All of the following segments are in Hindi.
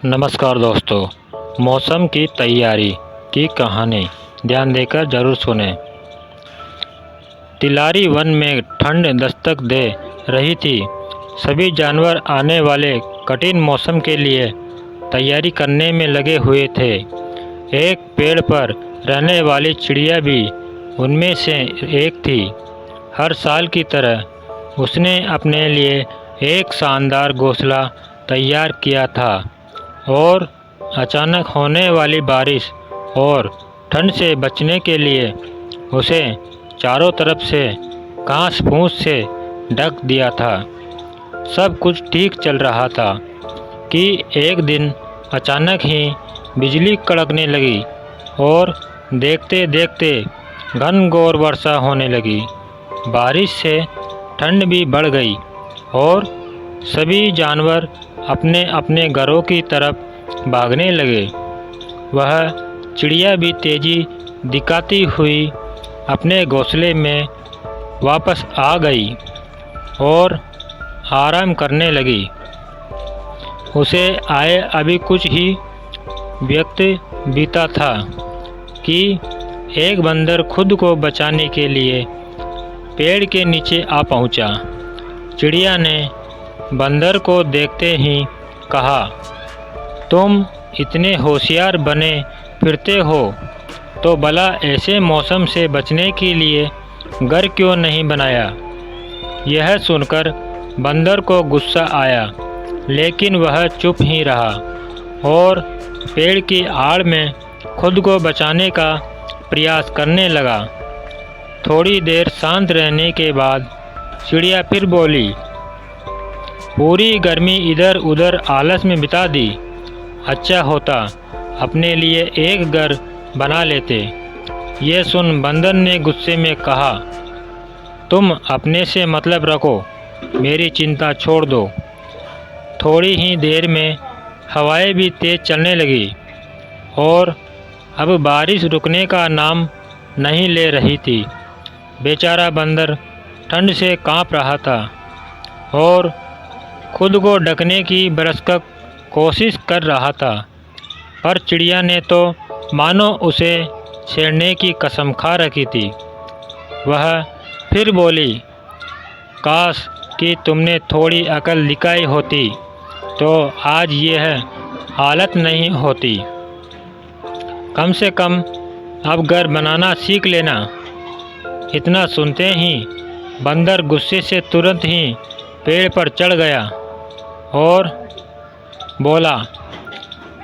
नमस्कार दोस्तों, मौसम की तैयारी की कहानी ध्यान देकर ज़रूर सुनें। तिलारी वन में ठंड दस्तक दे रही थी। सभी जानवर आने वाले कठिन मौसम के लिए तैयारी करने में लगे हुए थे। एक पेड़ पर रहने वाली चिड़िया भी उनमें से एक थी। हर साल की तरह उसने अपने लिए एक शानदार घोंसला तैयार किया था और अचानक होने वाली बारिश और ठंड से बचने के लिए उसे चारों तरफ से घास फूस से ढक दिया था। सब कुछ ठीक चल रहा था कि एक दिन अचानक ही बिजली कड़कने लगी और देखते देखते घनघोर वर्षा होने लगी। बारिश से ठंड भी बढ़ गई और सभी जानवर अपने अपने घरों की तरफ भागने लगे। वह चिड़िया भी तेजी दिखाती हुई अपने घोंसले में वापस आ गई और आराम करने लगी। उसे आए अभी कुछ ही वक्त बीता था कि एक बंदर खुद को बचाने के लिए पेड़ के नीचे आ पहुंचा। चिड़िया ने बंदर को देखते ही कहा, तुम इतने होशियार बने फिरते हो तो भला ऐसे मौसम से बचने के लिए घर क्यों नहीं बनाया। यह सुनकर बंदर को गुस्सा आया, लेकिन वह चुप ही रहा और पेड़ की आड़ में खुद को बचाने का प्रयास करने लगा। थोड़ी देर शांत रहने के बाद चिड़िया फिर बोली, पूरी गर्मी इधर उधर आलस में बिता दी। अच्छा होता अपने लिए एक घर बना लेते। यह सुन बंदर ने गुस्से में कहा, तुम अपने से मतलब रखो, मेरी चिंता छोड़ दो। थोड़ी ही देर में हवाएं भी तेज चलने लगी और अब बारिश रुकने का नाम नहीं ले रही थी। बेचारा बंदर ठंड से कांप रहा था और खुद को ढकने की भरसक कोशिश कर रहा था, पर चिड़िया ने तो मानो उसे छेड़ने की कसम खा रखी थी। वह फिर बोली, काश कि तुमने थोड़ी अकल दिखाई होती तो आज यह हालत नहीं होती। कम से कम अब घर बनाना सीख लेना। इतना सुनते ही बंदर गुस्से से तुरंत ही पेड़ पर चढ़ गया और बोला,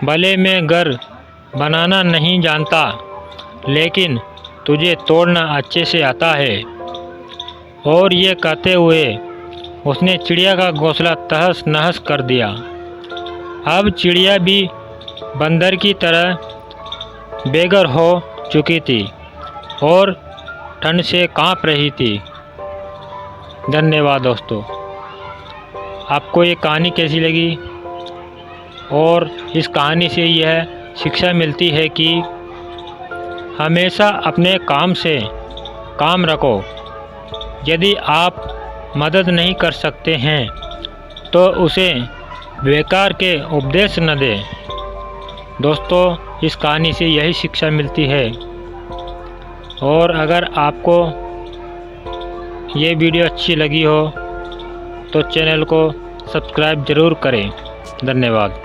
भले मैं घर बनाना नहीं जानता, लेकिन तुझे तोड़ना अच्छे से आता है। और ये कहते हुए उसने चिड़िया का घोंसला तहस नहस कर दिया। अब चिड़िया भी बंदर की तरह बेघर हो चुकी थी और ठंड से कांप रही थी। धन्यवाद दोस्तों। आपको ये कहानी कैसी लगी? और इस कहानी से यह शिक्षा मिलती है कि हमेशा अपने काम से काम रखो। यदि आप मदद नहीं कर सकते हैं तो उसे बेकार के उपदेश न दें। दोस्तों, इस कहानी से यही शिक्षा मिलती है। और अगर आपको ये वीडियो अच्छी लगी हो तो चैनल को सब्सक्राइब ज़रूर करें। धन्यवाद।